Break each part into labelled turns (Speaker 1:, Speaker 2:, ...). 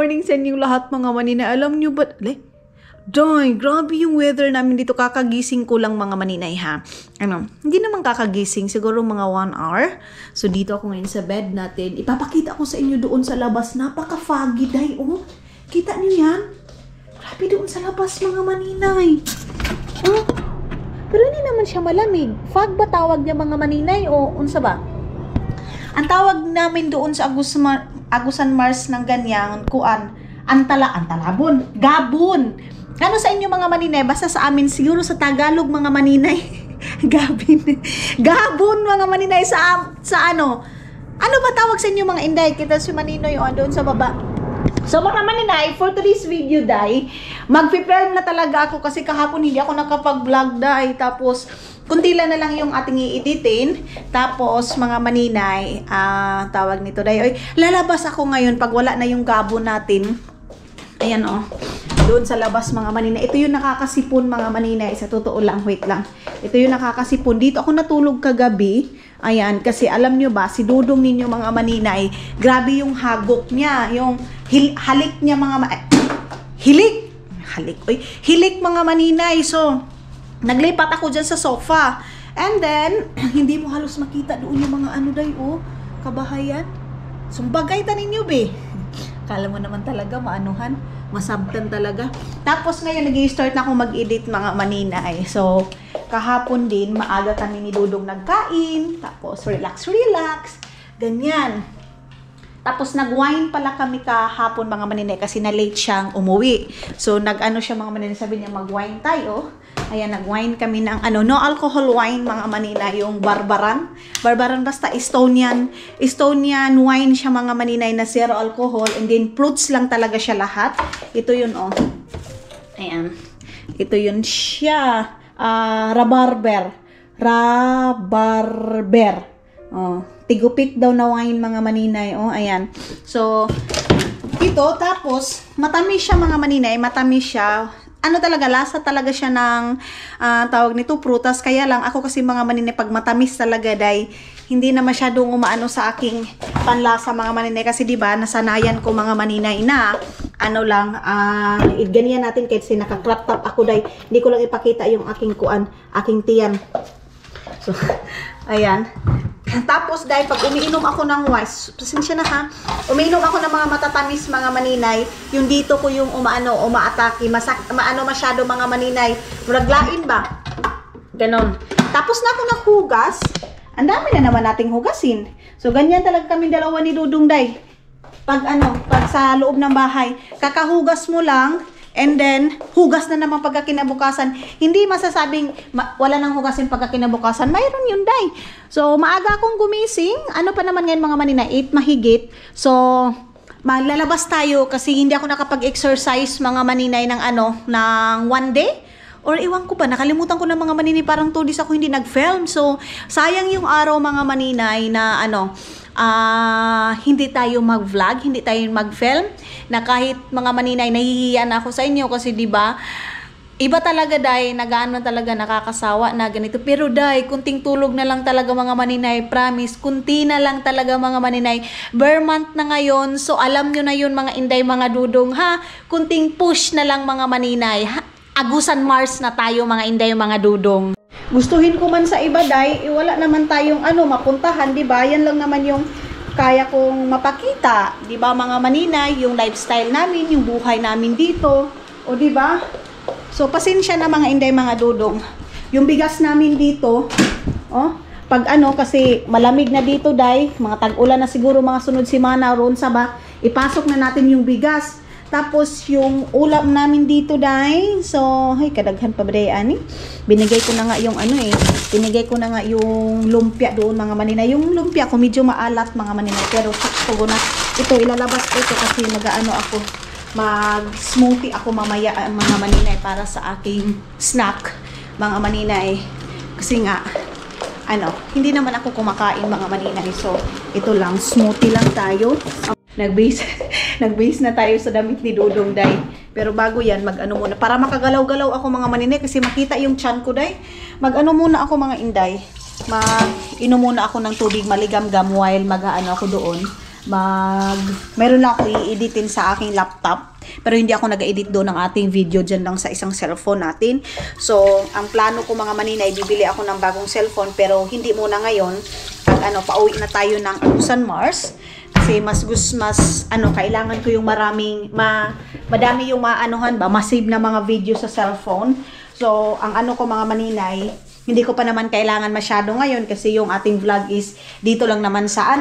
Speaker 1: morning sa inyo lahat mga maninay. Alam nyo ba? Day, grabe yung weather namin dito. Kakagising ko lang mga maninay ha. Hindi naman kakagising. Siguro mga 1 hour. So dito ako ngayon sa bed natin. Ipapakita ko sa inyo doon sa labas. Napaka-foggy day. Oh, kita nyo yan? Grabe doon sa labas mga maninay. Pero hindi naman siya malamig. Fog ba tawag niya mga maninay? O unsa ba? Ang tawag namin doon sa Agusan Mars ng ganyan, antalabon, gabon. Ano sa inyo mga maninay? Basta sa amin, siguro sa Tagalog mga maninay, gabon mga maninay sa ano? Ano ba tawag sa inyo mga inday? Kita si Maninoy doon sa baba. So mga maninay, for today's video day, mag-film na talaga ako kasi kahapon hindi ako nakapag-vlog day. Tapos, kunti lang na lang yung ating i-editin. Tapos, mga maninay, tawag nito day. Lalabas ako ngayon pag wala na yung gabo natin. Ayan doon sa labas mga maninay. Ito yung nakakasipon mga maninay. Sa totoo lang, wait lang. Ito yung nakakasipon. Dito ako natulog kagabi. Ayan, kasi alam nyo ba, si Dudong ninyo mga maninay, grabe yung hagok niya, yung halik niya hilik mga maninay. So, naglipat ako dyan sa sofa. And then, hindi mo halos makita doon yung mga kabahayan. Sumbagay ta ninyo be. Kala mo naman talaga maanuhan, masabtan talaga. Tapos ngayon nag-i-start na ako mag-edit mga maninay. So, kahapon din, maaga kami ni Dudong nagkain. Tapos, relax. Ganyan. Tapos, nag-wine pala kami kahapon mga maninay kasi na-late siyang umuwi. So, siya mga maninay, sabi niya mag-wine tayo. Ayan, nag-wine kami ng no alcohol wine mga maninay, yung Barbaran. Barbaran basta Estonian wine siya mga maninay na zero alcohol and then fruits lang talaga siya lahat. Ito yun Ayan. Ito yun siya. Rabarber. Tigupit daw na wine mga maninay. Ayan. So, ito tapos matamis siya mga maninay, matamis siya. Lasa talaga siya ng tawag nito, prutas. Kaya lang, ako kasi mga maninay, pag matamis talaga, hindi na masyadong umaano sa aking panlasa mga maninay. Kasi diba, nasanayan ko mga maninay na, ganyan natin kasi naka-crop top ako, hindi ko lang ipakita yung aking tiyan. So, ayan. Tapos pag umiinom ako ng wine, pasensya na ha, umiinom ako ng mga matatamis mga maninay, yung dito ko yung umaatake, masyado mga maninay, muraglain ba? Ganon. Tapos na ako naghugas, ang dami na naman nating hugasin. So, ganyan talaga kami dalawa ni Dudong day. Pag sa loob ng bahay, kakahugas mo lang, and then, hugas na naman pagkakinabukasan. Hindi masasabing wala nang hugasin pagkakinabukasan. Mayroon yun, day. So, maaga akong gumising. Ano pa naman ngayon mga manina? 8 mahigit. So, maglalabas tayo kasi hindi ako nakapag-exercise mga maninay ng ng 1 day. Or iwan ko pa, nakalimutan ko na mga maninay, parang 2 days ako hindi nag-film. So, sayang yung araw mga maninay na hindi tayo mag-vlog, hindi tayo mag-film, na kahit mga maninay, nahihiya na ako sa inyo kasi diba, iba talaga talaga nakakasawa na ganito. Pero kunting tulog na lang talaga mga maninay, promise, kunti na lang talaga mga maninay. Bare month na ngayon, so alam nyo na yun mga inday, mga Dudong ha, kunting push na lang mga maninay. Agusan Mars na tayo mga inday, mga Dudong. Gustuhin ko man sa iba, wala naman tayong mapuntahan, di ba? Yan lang naman yung kaya kong mapakita, di ba mga maninay, yung lifestyle namin, yung buhay namin dito, o di ba? So, pasensya na mga inday, mga Dudong. Yung bigas namin dito, pag kasi malamig na dito, mga tag-ulan na siguro mga sunod semana, roon sa ipasok na natin yung bigas. Tapos, yung ulam namin dito, so, kadaghan pa ba ani? Binigay ko na nga yung binigay ko na nga yung lumpia doon, mga maninay. Yung lumpia ko, medyo maalat, mga maninay. Pero, sakto na. Ito, ilalabas ko ito kasi mag-smoothie ako mamaya, mga maninay, para sa aking snack, mga maninay. Kasi nga, hindi naman ako kumakain, mga maninay. So, ito lang, smoothie lang tayo. Nag-base na tayo sa damit ni Dudong, Pero bago yan, muna. Para makagalaw-galaw ako mga maninay kasi makita yung tiyan ko, muna ako mga inday. Mag-inom muna ako ng tubig maligam-gam while ako doon. meron lang ako i-editin sa aking laptop. Pero hindi ako nag-edit doon ng ating video, dyan lang sa isang cellphone natin. So, ang plano ko mga maninay, bibili ako ng bagong cellphone, pero hindi muna ngayon. Pauwi na tayo ng Abusan Mars. Kasi kailangan ko yung madami yung masave na mga video sa cellphone. So, ang ko mga maninay, hindi ko pa naman kailangan masyado ngayon kasi yung ating vlog is dito lang naman sa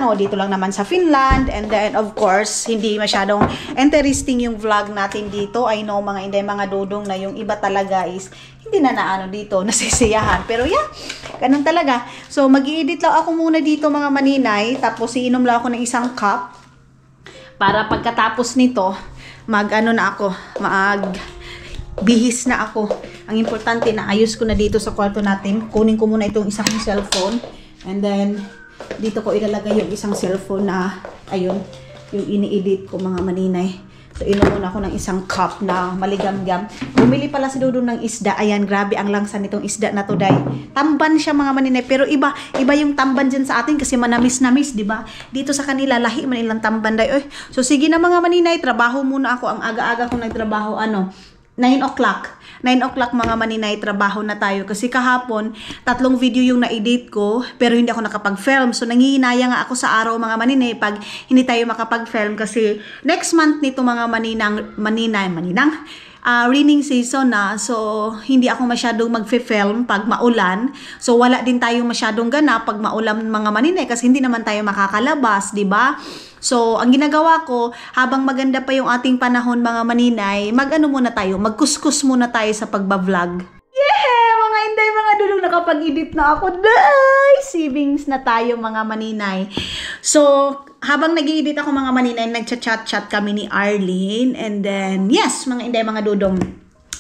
Speaker 1: Finland, and then of course hindi masyadong interesting yung vlog natin dito. I know mga inday mga dudong na yung iba talaga is hindi na dito nasisiyahan, pero yeah, ganun talaga. So mag-i-edit lang ako muna dito mga maninay, tapos iinom lang ako ng isang cup para pagkatapos nito bihis na ako. Ang importante na ayos ko na dito sa kwarto natin. Kunin ko muna itong isang cellphone. And then, dito ko ilalagay yung isang cellphone na, ayun, yung ini-edit ko mga maninay. So, inom muna ako ng isang cup na maligam-gam. Bumili pala si Dudong ng isda. Ayan, grabe ang langsa nitong isda na to, day. Tamban siya mga maninay. Pero iba yung tamban dyan sa atin kasi manamis-namis, di ba? Dito sa kanila, lahi man ilang tamban, day. Oy, so, sige na mga maninay. Trabaho muna ako. Ang aga-aga ko nagtrabaho, 9 o'clock. 9 o'clock mga maninay, trabaho na tayo. Kasi kahapon, 3 video yung na-edit ko, pero hindi ako nakapag-film. So, nangihinaya nga ako sa araw mga maninay pag hindi tayo makapag-film. Kasi next month nito mga maninang, raining season na. So, hindi ako masyadong mag-film pag maulan. So, wala din tayo masyadong ganap pag maulan mga maninay kasi hindi naman tayo makakalabas, di ba? So, ang ginagawa ko, habang maganda pa yung ating panahon mga maninay, magkuskus muna tayo sa pagbablog. Yeah! Mga inday, mga dulong, nakapag-edit na ako. Day! Savings na tayo mga maninay. So, habang nag-i-edit ako mga maninay, nagchat-chat kami ni Arlene. And then, yes, mga inday, mga dudong.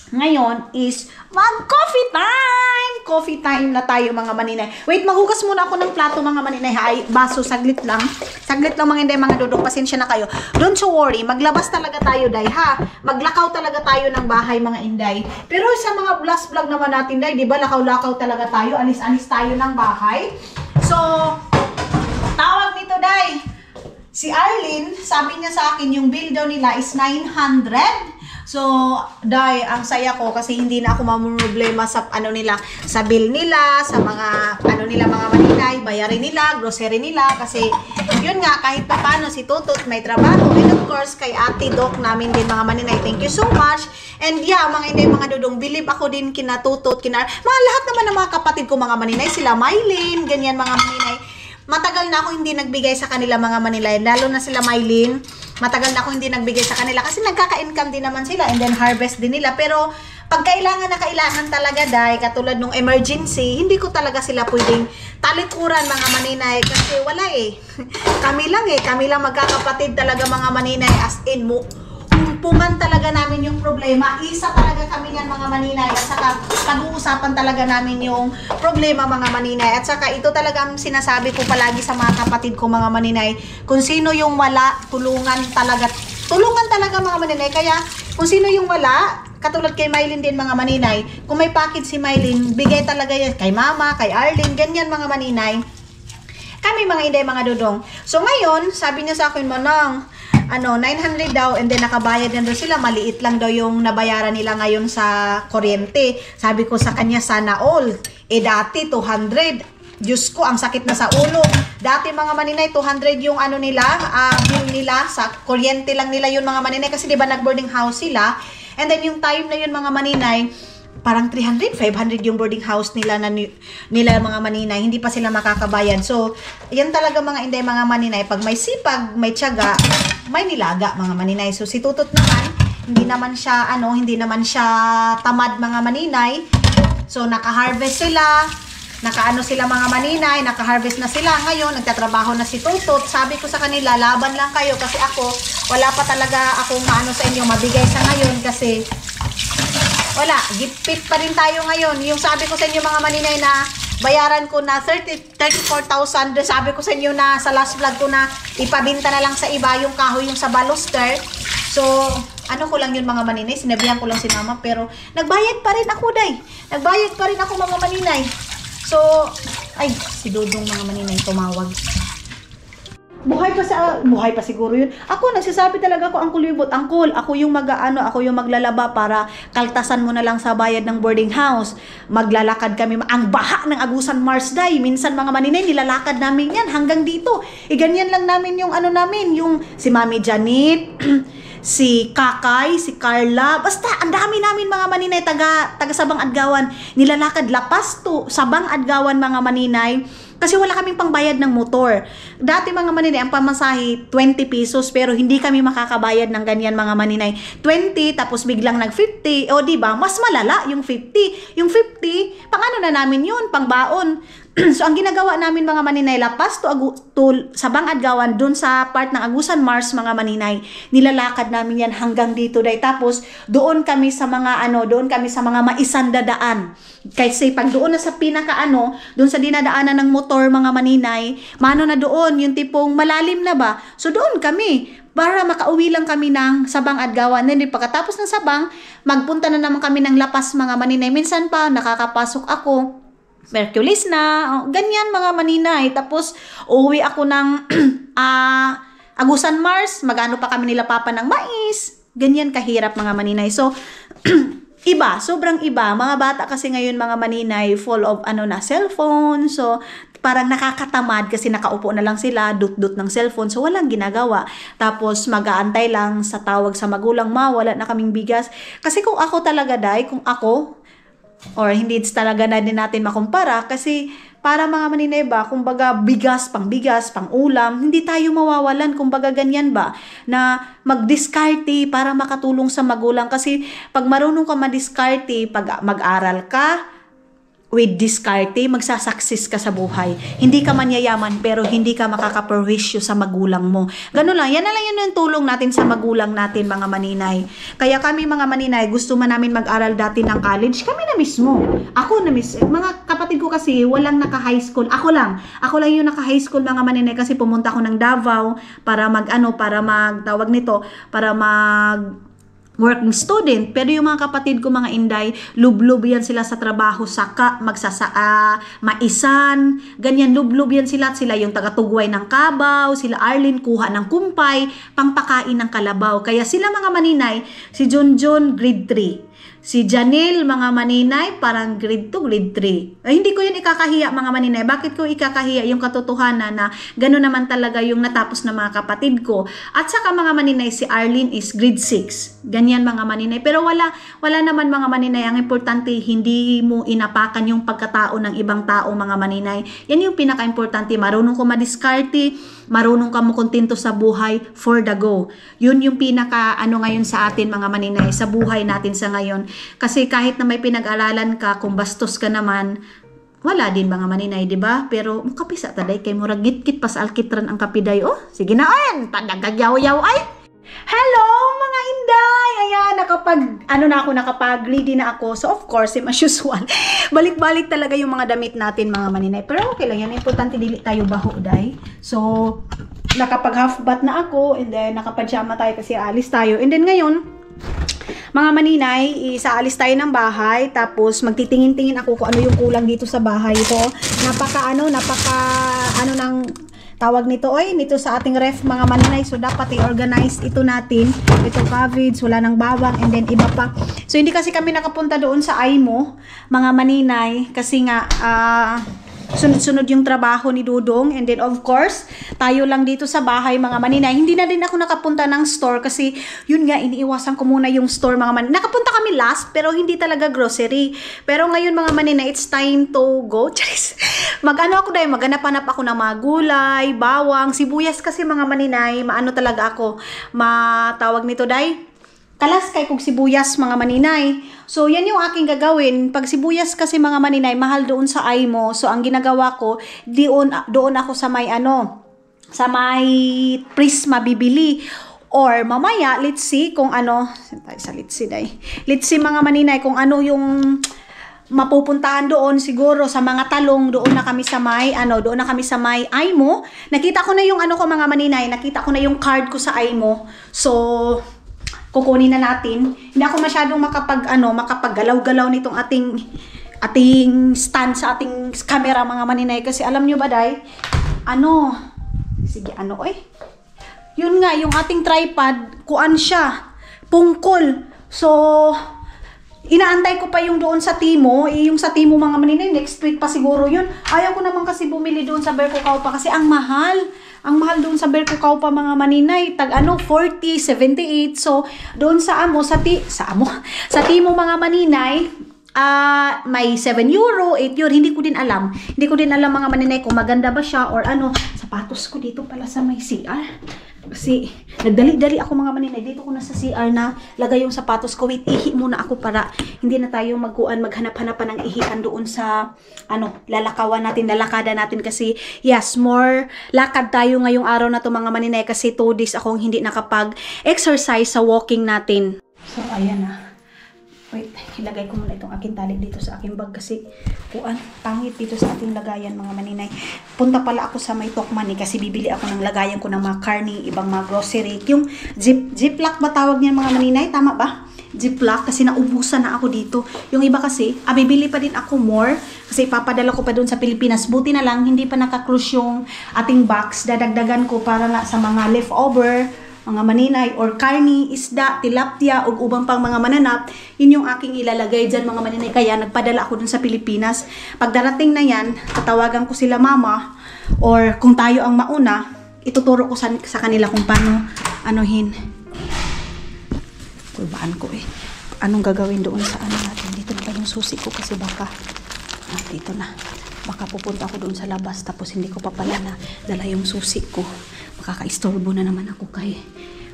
Speaker 1: Ngayon is mag-coffee time! Coffee time na tayo mga maninay. Wait, maghugas muna ako ng plato mga maninay. Ay, baso, saglit lang. Saglit lang mga inday, mga dudong. Pasensya na kayo. Don't you worry, maglabas talaga tayo, day, ha? Maglakaw talaga tayo ng bahay mga inday. Pero sa mga last vlog naman natin, day, di ba, lakaw-lakaw talaga tayo. Alis-alis tayo ng bahay. So, tawag nito, day. Si Arlene, sabi niya sa akin, yung bill daw nila is 900. So, day, ang saya ko kasi hindi na ako mamumroblema sa sa bill nila, sa mga mga maninay, bayarin nila, grocery nila kasi yun nga kahit pa paano si Tutot may trabaho, and of course kay Ate Doc namin din mga maninay. Thank you so much. And yeah, mga inday, mga dudong, believe ako din kina Tutot, mga lahat naman ng mga kapatid ko mga maninay, sila Mylene, ganyan mga maninay. Matagal na ako hindi nagbigay sa kanila mga maninay, lalo na sila Mylene. Matagal na ako hindi nagbigay sa kanila kasi nagkaka-income din naman sila and then harvest din nila. Pero pag kailangan na kailangan talaga, day, katulad nung emergency, hindi ko talaga sila pwedeng talikuran mga maninay kasi wala eh. Kami lang magkakapatid talaga mga maninay, as in mo. Umpungan talaga namin yung problema. Isa talaga kami yan mga maninay. At saka pag-uusapan talaga namin yung problema mga maninay. At saka ito talaga ang sinasabi ko palagi sa mga kapatid ko mga maninay. Kung sino yung wala, tulungan talaga mga maninay. Kaya kung sino yung wala, katulad kay Mylene din mga maninay, kung may package si Mylene, bigay talaga yan kay mama, kay Arlene, ganyan mga maninay. Kami mga inday, mga dudong. So ngayon, sabi niya sa akin, Manang, 900 daw, and then nakabayad na daw sila, maliit lang daw yung nabayaran nila ngayon sa kuryente. Sabi ko sa kanya, sana all. Dati 200. Diyos ko, ang sakit na sa ulo. Dati mga maninay, 200 yung bill nila, sa kuryente lang nila yun mga maninay, kasi diba nag-boarding house sila. And then yung time na yun mga maninay, parang 300, 500 yung boarding house nila mga maninay, hindi pa sila makakabayad. So, yan talaga mga inday, mga maninay, pag may sipag, may tiyaga, may nilaga mga maninay. So, si Tutot naman, hindi naman siya tamad mga maninay. So, naka-harvest sila, sila mga maninay, naka-harvest na sila. Ngayon, nagtatrabaho na si Tutot. Sabi ko sa kanila, laban lang kayo kasi ako, wala pa talaga akong sa inyo mabigay sa ngayon kasi wala, gipit pa rin tayo ngayon. Yung sabi ko sa inyo mga maninay na bayaran ko na 34,000, sabi ko sa inyo na sa last vlog ko na ipabinta na lang sa iba yung kahoy yung sa baluster. So, ko lang yun mga maninay, sinabihan ko lang si mama, pero nagbayad pa rin ako, day. Nagbayad pa rin ako mga maninay. So, ay, si Dudong mga maninay tumawag. buhay pa siguro yun. Ako, nagsasabi talaga ako, Uncle Wibot, Uncle, ako yung ako yung maglalaba para kaltasan mo na lang sa bayad ng boarding house. Maglalakad kami, ang baha ng Agusan Mars Day. Minsan mga maninay, nilalakad namin yan hanggang dito. Ganyan lang namin yung namin, yung si Mami Janet, si Kakay, si Carla, basta ang dami namin mga maninay taga Sabang Adgawan, nilalakad lapas to Sabang Adgawan mga maninay, kasi wala kaming pangbayad ng motor. Dati mga maninay, ang pamasahe 20 pesos, pero hindi kami makakabayad ng ganyan mga maninay. 20 tapos biglang nag 50, o di ba? Mas malala yung 50. Yung 50, pang ano na namin yun, pang baon. So ang ginagawa namin mga maninay, lapas to Sabang Adgawan dun sa part ng Agusan Mars mga maninay, nilalakad namin yan hanggang dito day. Tapos doon kami sa mga maisandadaan. Kasi pag doon na sa doon sa dinadaanan ng motor mga maninay, mano na doon yung tipong malalim na ba. So doon kami para makauwi lang kami ng Sabang Adgawan. Then pagkatapos ng Sabang, magpunta na naman kami ng Lapas mga maninay. Minsan pa nakakapasok ako Merkulis na, ganyan mga maninay. Tapos, uuwi ako ng Agusan Mars, magano pa kami nila papa ng mais. Ganyan kahirap mga maninay. So, iba, sobrang iba. Mga bata kasi ngayon mga maninay, full of cellphone. So, parang nakakatamad kasi nakaupo na lang sila, dut-dut ng cellphone. So, walang ginagawa. Tapos, mag-aantay lang sa tawag sa magulang, wala na kaming bigas. Kasi kung ako talaga, kung ako, or hindi talaga na din natin makumpara kasi para mga maninay ba, kumbaga bigas, pang ulam, hindi tayo mawawalan, kumbaga ganyan ba, na mag-diskarte para makatulong sa magulang. Kasi pag marunong ka mag-diskarte, pag mag-aral ka, with diskarte, magsasaksis ka sa buhay. Hindi ka manyayaman, pero hindi ka makakaperwisyo sa magulang mo. Ganun lang. Yan na lang yun yung tulong natin sa magulang natin, mga maninay. Kaya kami, mga maninay, gusto man namin mag-aral dati ng college, kami na mismo. Ako na mismo. Mga kapatid ko kasi, walang naka-high school. Ako lang yung naka-high school, mga maninay, kasi pumunta ako ng Davao para working student. Pero yung mga kapatid ko, mga inday, lub-lub yan sila sa trabaho, maisan, ganyan, lub-lub yan sila. Sila yung tagatugway ng kabaw, sila Arlene kuha ng kumpay, pangpakain ng kalabaw. Kaya sila mga maninay, si Junjun grade 3. Si Janelle, mga maninay, parang grade 2, grade 3. Ay, hindi ko yun ikakahiya, mga maninay. Bakit ko ikakahiya yung katotohanan na gano'n naman talaga yung natapos na mga kapatid ko? At saka mga maninay, si Arlene is grade 6. Ganyan mga maninay. Pero wala naman mga maninay. Ang importante, hindi mo inapakan yung pagkatao ng ibang tao, mga maninay. Yan yung pinaka-importante. Marunong ko madiskarte, marunong ka mo kontento sa buhay, for the go. Yun yung pinaka ngayon sa atin, mga maninay, sa buhay natin sa ngayon. Kasi kahit na may pinag-aralan ka, kung bastos ka naman, wala din mga maninay, di ba? Pero kapisa taday kay murag git-git pas alkitran ang kapiday. Oh, sige na ayan, padagagyaw-yaw ay. Hello mga inday! Ayan, nakapag-ready na ako. So of course, as usual, balik-balik talaga yung mga damit natin, mga maninay. Pero okay lang yan, importante dili tayo baho, day. So, nakapag-half bath na ako, and then nakapajama tayo kasi alis tayo. And then ngayon, mga maninay, isaalis tayo ng bahay, tapos magtitingin-tingin ako kung ano yung kulang dito sa bahay ito. Tawag nito, nito sa ating ref, mga maninay. So, dapat i-organize ito natin. Ito, cabbage, wala ng bawang, and then iba pa. So, hindi kasi kami nakapunta doon sa Aimo, mga maninay, kasi nga, sunod-sunod yung trabaho ni Dudong. And then of course, tayo lang dito sa bahay, mga maninay. Hindi na din ako nakapunta ng store kasi yun nga, iniiwasan ko muna yung store, mga maninay. Nakapunta kami last, pero hindi talaga grocery. Pero ngayon, mga maninay, it's time to go. Maghanap-hanap ako ng mga gulay, bawang, sibuyas kasi, mga maninay. Talaga ako, matawag nito, day. Kalas kay kog sibuyas, mga maninay. So, yan yung aking gagawin. Pag sibuyas kasi, mga maninay, mahal doon sa Aimo. So, ang ginagawa ko, doon ako sa may Prisma bibili. Or, mamaya, let's see kung let's see, mga maninay, kung ano yung mapupuntahan doon. Siguro sa mga talong, doon na kami sa may Aimo. Nakita ko na yung mga maninay, nakita ko na yung card ko sa Aimo. So, kukunin na natin. Hindi ako masyadong makapaggalaw-galaw nitong ating stand sa ating camera, mga maninay, kasi alam nyo ba, day, Sige, ano oy? Yun nga, yung ating tripod, kuan siya, pungkol. So, inaantay ko pa yung doon sa Timo, yung sa Timo mga maninay, next week pa siguro yun. Ayaw ko naman kasi bumili doon sa Berco Kaupa kasi ang mahal. Ang mahal doon sa Berco Kaupa mga maninay, tag 40, 78. So, doon sa sa Timo mga maninay, may 7 euro, 8 euro, hindi ko din alam. Hindi ko din alam mga maninay kung maganda ba siya or ano. Sapatos ko dito pala sa may CR. Kasi nagdali-dali ako mga maninay. Dito ko na sa CR na lagay yung sapatos ko. Wait, ihi muna ako para hindi na tayo maghanap-hanapan ng ihian doon sa lalakawan natin, lalakada natin kasi yes, more lakad tayo ngayong araw na to mga maninay kasi 2 days akong hindi nakapag-exercise sa walking natin. So, ayan na. Wait, ilagay ko muna itong aking tali dito sa aking bag kasi pangit dito sa ating lagayan mga maninay. Punta pala ako sa may Tokman kasi bibili ako ng lagayan ko ng mga karne, ibang mga grocery. Yung ziplock ba tawag niyan mga maninay? Tama ba? Ziplock kasi naubusan na ako dito. Yung iba kasi, bibili pa din ako more kasi ipapadala ko pa doon sa Pilipinas. Buti na lang, hindi pa naka-cruise yung ating box. Dadagdagan ko para nga sa mga leftover, mga maninay, or karni, isda, tilapia, o ubang pang mga mananap, yun yung aking ilalagay dyan mga maninay. Kaya nagpadala ako dun sa Pilipinas. Pag darating na yan, tatawagan ko sila mama, or kung tayo ang mauna, ituturo ko sa kanila kung paano anuhin. Kulbaan ko eh. Anong gagawin doon sa natin? Dito na ba yung susi ko? Kasi baka, dito na. Baka pupunta ako doon sa labas, tapos hindi ko pa pala na dala yung susi ko. Makaka-istorbo na naman ako kay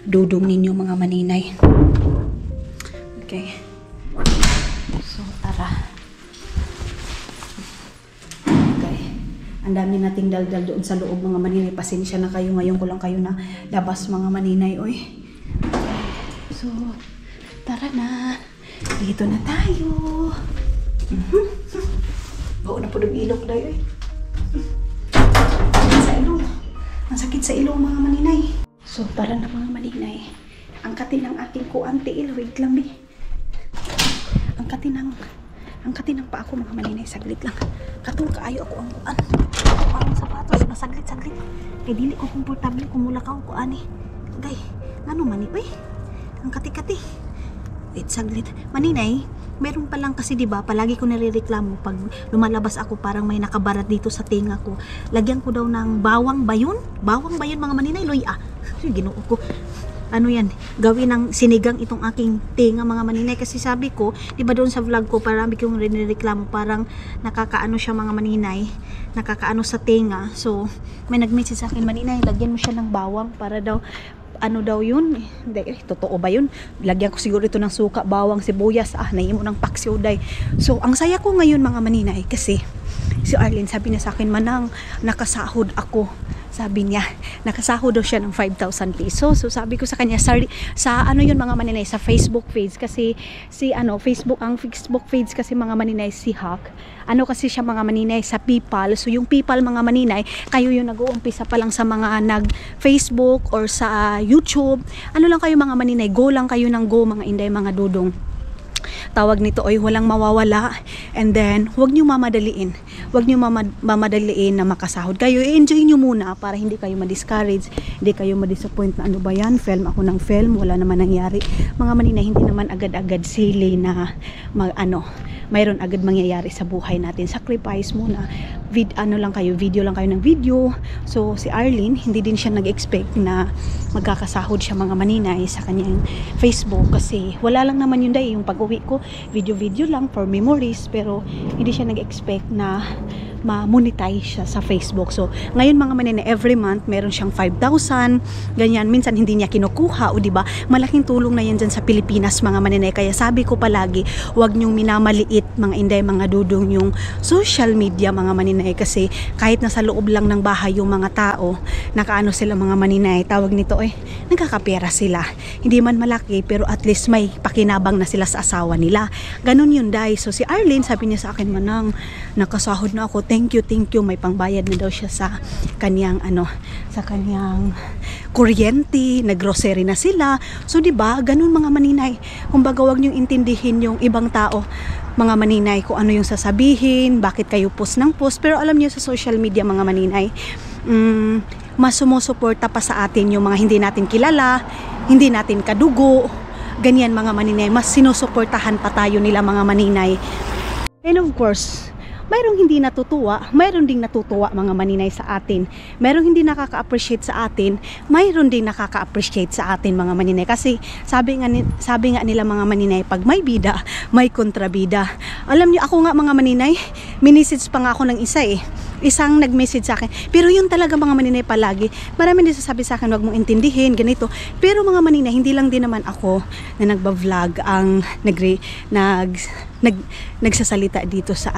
Speaker 1: dudong ninyo mga maninay. Okay. So, tara. Okay. Ang dami nating daldal doon sa loob mga maninay. Pasensya na kayo. Ngayon ko lang kayo na labas mga maninay. Oy. So, tara na. Dito na tayo. Bawa na po ng ilok dayo eh. Sa ilong. Ang sakit sa ilong mga maninay. So, tara na mga maninay. Ang katin ng aking kuanti. Wait lang, bi. Ang katin ng pa ako mga maninay. Saglit lang. Katul kaayo ako ang kuan. Ang sapatos. Saglit. Kaya dili ko komportable kung mula ka ako kuan eh. Gay, ano mani? Uy, ang kati-kati. Wait, saglit. Maninay, meron pa lang kasi 'di ba, palagi ko nirereklamo pag lumalabas ako parang may nakabarat dito sa tinga ko. Lagyan ko daw ng bawang bayon. Bawang bayon mga maninay, luya. Ginoo ko. Ano yan? Gawin ng sinigang itong aking tinga mga maninay kasi sabi ko, 'di ba doon sa vlog ko parang biglang nirereklamo parang nakakaano siya mga maninay, nakakaano sa tinga. So, may nag-message sa akin, maninay, lagyan mo siya ng bawang para daw ano daw yun? Hindi, totoo ba yun? Lagyan ko siguro ito ng suka, bawang, sibuyas. Nahimo ng paksiw day. So, ang saya ko ngayon mga maninay kasi si Arlene sabi niya sa akin, Manang, nakasahod ako. Sabi niya, nakasahod daw siya ng 5,000 pesos. So sabi ko sa kanya, sa ano yun mga maninay, sa Facebook page kasi ang Facebook page kasi mga maninay si Hack. Ano kasi siya mga maninay sa PayPal. So yung PayPal mga maninay, kayo yung nag-uumpisa pa lang sa mga nag-Facebook or sa YouTube. Ano lang kayo mga maninay, go lang kayo ng go mga inday mga dudong. Tawag nito ay walang mawawala, and then huwag niyo mamadaliin na makasahod kayo. I-enjoy niyo muna para hindi kayo ma-discourage, hindi kayo ma-disappoint na ano ba yan, film ako ng film, wala naman nangyari mga maninay. Hindi naman agad-agad sili na mayroon agad mangyayari sa buhay natin. Sacrifice muna, video lang kayo ng video. So si Arlene, hindi din siya nag-expect na magkakasahod siya mga maninay sa kanyang Facebook kasi wala lang naman yun dahil yung pag-uwi ko, video lang for memories, pero hindi siya nag-expect na ma-monetize siya sa Facebook. So, ngayon mga maninay, every month meron siyang 5,000, ganyan. Minsan hindi niya kinukuha, o diba? Malaking tulong na yan dyan sa Pilipinas mga maninay. Kaya sabi ko palagi, huwag niyong minamaliit mga inday, mga dudong yung social media mga maninay. Kasi kahit nasa loob lang ng bahay yung mga tao, nakaano sila mga maninay, tawag nito nagkakapera sila. Hindi man malaki, pero at least may pakinabang na sila sa asawa nila. Ganun yun day. So si Arlene, sabi niya sa akin, Manang, nakasahod na ako. Thank you. May pangbayad na daw siya sa kanyang kuryente, naggrocery na sila. So, di ba, ganun mga maninay. Kumbaga, wag niyong intindihin yung ibang tao, mga maninay, kung ano yung sasabihin, bakit kayo post ng post. Pero alam niyo sa social media, mga maninay, mas sumusuporta pa sa atin yung mga hindi natin kilala, hindi natin kadugo, ganyan mga maninay, mas sinusuportahan pa tayo nila mga maninay. And of course, mayroong hindi natutuwa, mayroon ding natutuwa mga maninay sa atin. Mayroong hindi nakaka-appreciate sa atin, mayroon ding nakaka-appreciate sa atin mga maninay. Kasi sabi nga nila mga maninay, pag may bida, may kontrabida. Alam niyo, ako nga mga maninay, minisage pa nga ako ng isa isang nag-message sa akin. Pero yun talaga mga maninay palagi. Marami din sasabi sa akin, wag mong intindihin, ganito. Pero mga maninay, hindi lang din naman ako na nagba-vlog ang nagsasalita dito sa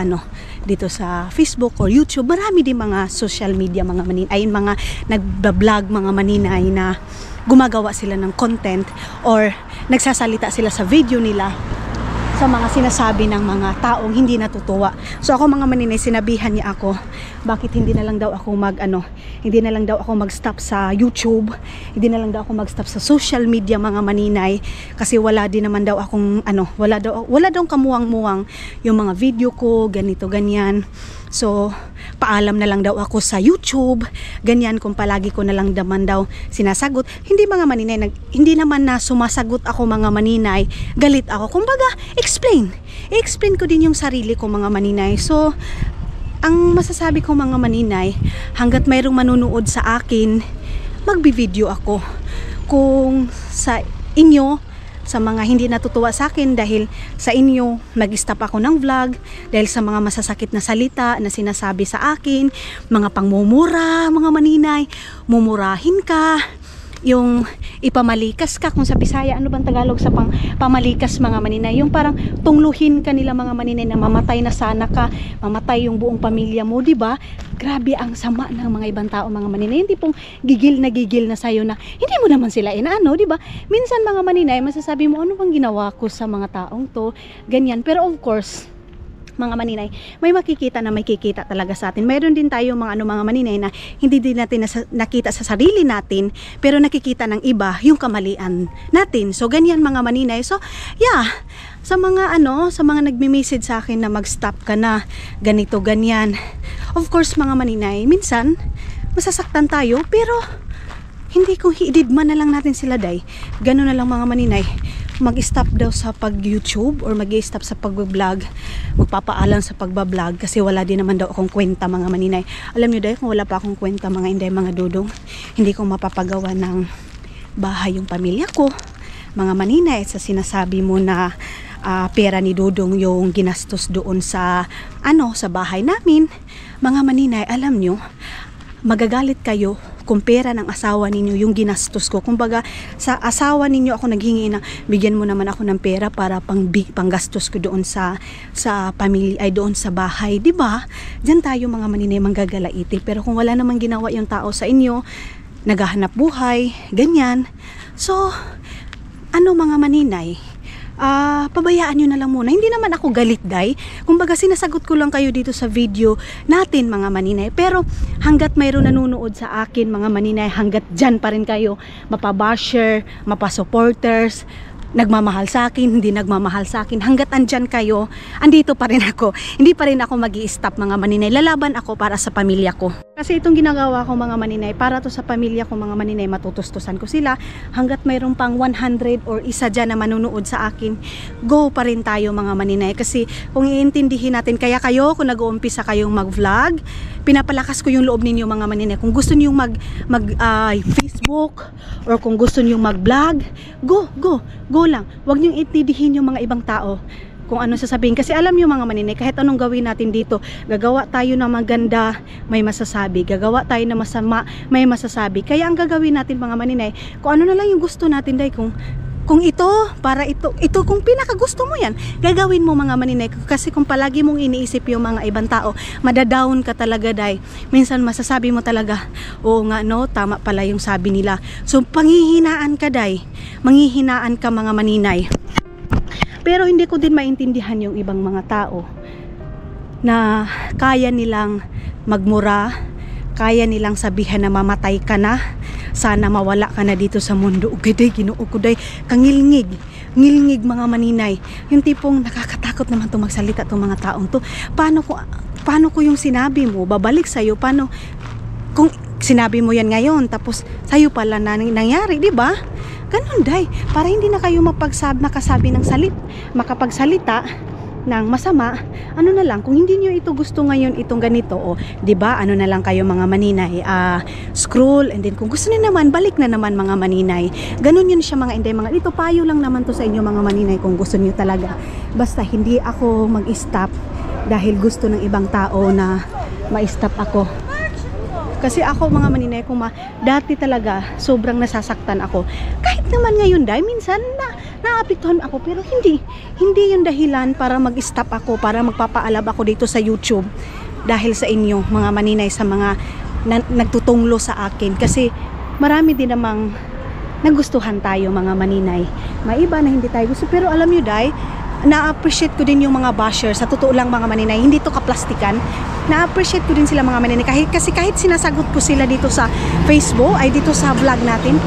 Speaker 1: dito sa Facebook or YouTube. Marami din mga social media mga maninay, ay mga nagba-vlog mga maninay na gumagawa sila ng content or nagsasalita sila sa video nila sa mga sinasabi ng mga taong hindi natutuwa. So ako mga maninay, sinabihan niya ako, bakit hindi na lang daw ako hindi na lang daw ako mag-stop sa YouTube, hindi na lang daw ako mag-stop sa social media mga maninay, kasi wala din naman daw akong wala daw kamuwang-muwang yung mga video ko, ganito ganyan. So paalam na lang daw ako sa YouTube, ganyan, kung palagi ko na lang naman daw sinasagot. Hindi mga maninay, hindi naman na sumasagot ako mga maninay, galit ako. Kumbaga, explain ko din yung sarili ko mga maninay. So ang masasabi ko mga maninay, hanggat mayroong manunood sa akin, magbi-video ako. Kung sa inyo, sa mga hindi natutuwa sa akin dahil sa inyo, mag-stop ako ng vlog dahil sa mga masasakit na salita na sinasabi sa akin, mga pangmumura, mga maninay, mumurahin ka, yung ipamalikas ka, kung sa Bisaya, ano bang Tagalog sa pamalikas mga maninay, yung parang tungluhin ka nila mga maninay na mamatay na sana ka, mamatay yung buong pamilya mo, di ba? Grabe ang sama ng mga ibang tao mga maninay, hindi pong gigil na sayo na hindi mo naman sila inaano, di ba? Minsan mga maninay, masasabi mo, ano bang ginawa ko sa mga taong to, ganyan. Pero of course, mga maninay, may makikita na may kikita talaga sa atin. Mayroon din tayo mga mga maninay na hindi din natin nakita sa sarili natin, pero nakikita ng iba yung kamalian natin. So ganyan mga maninay. So yeah, sa mga sa mga nagme-message sa akin na mag-stop ka na, ganito ganyan. Of course mga maninay, minsan masasaktan tayo, pero hindi ko hididman na lang natin sila day. Gano'n na lang mga maninay. Mag-stop daw sa pag-YouTube or mag-stop sa pag-vlog, magpapaalam sa pag-vlog kasi wala din naman daw akong kwenta mga maninay. Alam niyo dahil kung wala pa akong kwenta mga inday, mga dudong, hindi ko mapapagawa ng bahay yung pamilya ko mga maninay. Sa sinasabi mo na pera ni Dudong yung ginastos doon sa sa bahay namin, mga maninay, alam nyo, magagalit kayo kung pera ng asawa ninyo yung ginastos ko. Kumbaga, sa asawa ninyo ako naghingi na bigyan mo naman ako ng pera para panggastos ko doon sa pamilya, ay doon sa bahay, di ba? Diyan tayo mga maninay manggagalaiti. Pero kung wala namang ginawa yung tao sa inyo, naghahanap buhay, ganyan. So, mga maninay, pabayaan nyo na lang muna. Hindi naman ako galit day. Kumbaga sinasagot ko lang kayo dito sa video natin mga maninay. Pero hanggat mayroon nanonood sa akin mga maninay, hanggat dyan pa rin kayo mapabasher, mapasupporters, nagmamahal sa akin, hindi nagmamahal sa akin, hanggat andyan kayo, andito pa rin ako. Hindi pa rin ako mag-i-stop mga maninay. Lalaban ako para sa pamilya ko. Kasi itong ginagawa ko mga maninay, para to sa pamilya ko mga maninay, matutustusan ko sila. Hanggat mayroon pang 100 or isa dyan na manunood sa akin, go pa rin tayo mga maninay. Kasi kung iintindihin natin, kaya kayo, kung nag-uumpisa kayong mag-vlog, pinapalakas ko yung loob ninyo mga maninay. Kung gusto niyo mag Facebook or kung gusto niyo mag-vlog, go lang. Huwag niyong itindihin yung mga ibang tao kung ano sasabihin. Kasi alam niyo mga maninay, kahit anong gawin natin dito, gagawa tayo ng maganda, may masasabi. Gagawa tayo ng masama, may masasabi. Kaya ang gagawin natin mga maninay, kung ano na lang yung gusto natin day, kung ito, para ito kung pinakagusto mo yan, gagawin mo mga maninay. Kasi kung palagi mong iniisip yung mga ibang tao, madadown ka talaga day. Minsan masasabi mo talaga, oo nga no, tama pala yung sabi nila. So panghihinaan ka day, manghihinaan ka mga maninay. Pero hindi ko din maintindihan yung ibang mga tao na kaya nilang magmura, kaya nilang sabihan na mamatay ka na, sana mawala ka na dito sa mundo. Ugiday, Ginoo ko day, kangilngig mga maninay. Yung tipong nakakatakot naman itong magsalita itong mga taong to. Paano ko yung sinabi mo babalik sa'yo? Paano kung sinabi mo yan ngayon, tapos sa'yo pala na nangyari, di ba? Ganun, day. Para hindi na kayo makasabi ng makapagsalita ng masama, ano na lang, kung hindi nyo ito gusto ngayon, itong ganito, o, di ba, ano na lang kayo mga maninay, scroll, and then kung gusto niyo naman, balik na naman mga maninay. Ganun yun siya mga inday, ito payo lang naman to sa inyo mga maninay kung gusto niyo talaga. Basta hindi ako mag-stop dahil gusto ng ibang tao na ma-stop ako. Kasi ako mga maninay, dati talaga sobrang nasasaktan ako. Kahit naman ngayon dahil minsan naapektuhan ako, pero hindi yung dahilan para mag-stop ako, para magpapaalab ako dito sa YouTube dahil sa inyo mga maninay, sa mga nagtutunglo sa akin. Kasi marami din namang nagustuhan tayo mga maninay. May iba na hindi tayo gusto, pero alam nyo dahil na-appreciate ko din yung mga basher. Sa totoo lang mga maninay, hindi to kaplastikan. Na-appreciate ko din sila mga maninay. Kasi kahit sinasagot ko sila dito sa Facebook, ay dito sa vlog natin,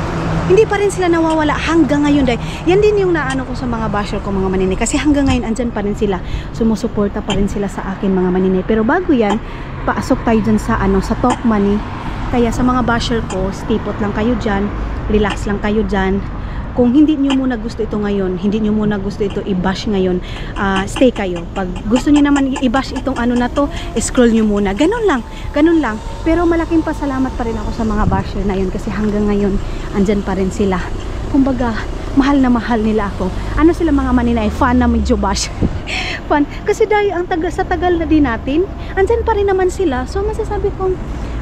Speaker 1: hindi pa rin sila nawawala hanggang ngayon. Dahil yan din yung naano ko sa mga basher ko mga maninay. Kasi hanggang ngayon, andyan pa rin sila. Sumusuporta pa rin sila sa akin mga maninay. Pero bago yan, paasok tayo dyan sa, sa talk money. Kaya sa mga basher ko, stipot lang kayo dyan. Relax lang kayo dyan. Kung hindi nyo muna gusto ito ngayon, hindi nyo muna gusto ito i-bash ngayon, stay kayo. Pag gusto nyo naman i-bash itong na to, scroll nyo muna. Ganun lang. Pero malaking pasalamat pa rin ako sa mga basher na yun kasi hanggang ngayon, andyan pa rin sila. Kumbaga, mahal na mahal nila ako. Ano sila mga maninay? Fan na medyo bash. Fan. Kasi dahil sa tagal na din natin, andyan pa rin naman sila. So masasabi kong,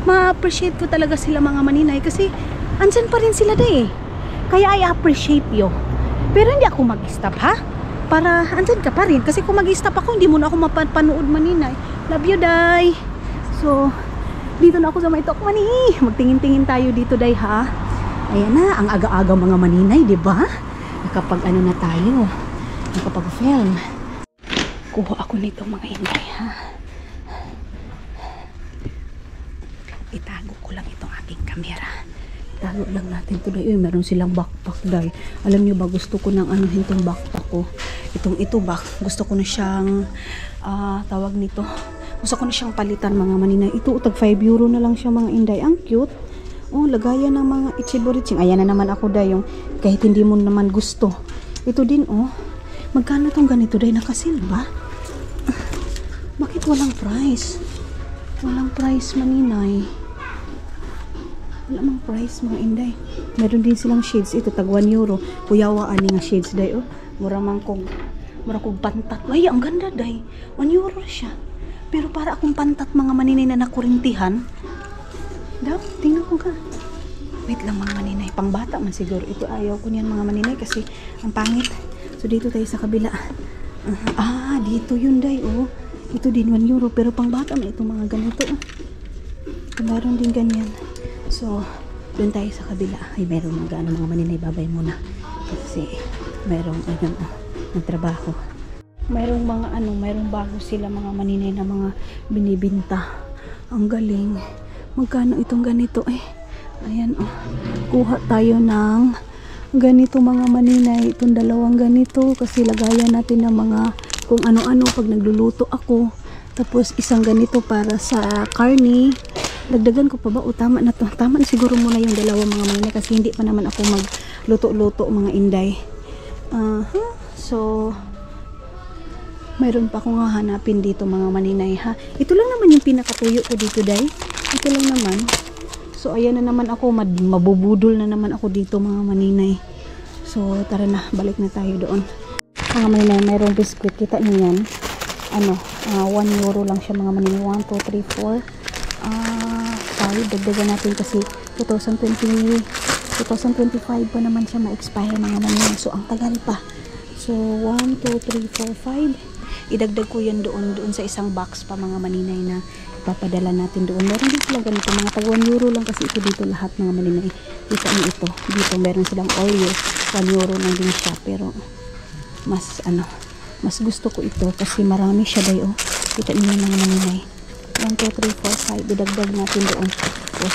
Speaker 1: ma-appreciate ko talaga sila mga maninay kasi andyan pa rin sila dahil. Kaya I appreciate you. Pero hindi ako mag-stop ha? Para andyan ka pa rin. Kasi kung mag-stop ako, hindi mo na ako mapanood maninay. Love you, day. So, dito na ako sa may talk money. Magtingin-tingin tayo dito, day ha? Ayan na, ang aga-aga mga maninay, di ba? Nakapag na tayo. Nakapag-film. Kuha ako nito mga inday ha? Itago ko lang itong aking camera. Tago lang natin ito dahil meron silang backpack dahil alam nyo ba gusto ko nang anuhin itong backpack ko, ito gusto ko na siyang tawag nito, gusto ko na siyang palitan mga maninay. Ito tag 5 euro na lang siya mga inday, ang cute. Lagayan ng mga ichiboritsing. Ayan na naman ako dahil yung kahit hindi mo naman gusto. Ito din magkano tong ganito dahil nakasil ba? Bakit walang price maninay? Wala mang price mga inday. Meron din silang shades. Ito tag 1 euro. Kuyawa ani nga shades day mura kog pantat. Ay, ang ganda day. 1 euro siya. Pero para akong pantat mga maninay na nakurintihan. Tingnan ko ka. Wait lang mga maninay. Pangbata man siguro. Ito ayaw ko niyan mga maninay kasi ang pangit. So dito tayo sa kabila. Dito yun day. Ito din 1 euro. Pero pangbata man itong mga ganito. Meron din ganyan. So, doon tayo sa kabila. Ay, meron mga maninay, babay muna. Kasi, merong, ng trabaho. Merong mga, merong bago sila mga maninay na mga binibinta. Ang galing. Magkano itong ganito? Ayan, kuha tayo ng ganito mga maninay. Itong dalawang ganito. Kasi lagayan natin ng mga, kung ano-ano pag nagluluto ako. Tapos, isang ganito para sa karne. Dagdagan ko pa ba? Tama na to. Tama na siguro muna yung dalawa mga maninay kasi hindi pa naman ako magluto-luto mga inday. So, mayroon pa akong hanapin dito mga maninay ha. Ito lang naman yung pinakatuyo ko dito day. Ito lang naman. So, ayan na naman ako. Mabubudol na naman ako dito mga maninay. So, tara na. Balik na tayo doon. Mga maninay, mayroong biskuit. Kita niyo yan. 1 euro lang siya mga maninay. 1, 2, 3, 4. Dagdagan natin kasi 2025 pa naman siya ma-expire mga maninay. So, ang tagal pa. So, 1, 2, 3, 4, 5. Idagdag ko yan doon sa isang box pa mga maninay na ipapadala natin doon. Meron din sila ganito. Mga tag 1 euro lang kasi ito dito lahat mga maninay. Kita niyo ito. Dito meron silang Oreo. 1 euro lang din siya. Pero, mas gusto ko ito kasi marami siya dayo. Kita niyo mga maninay. 1, 2, 3, 4, 5. Idagdag natin doon. Tapos,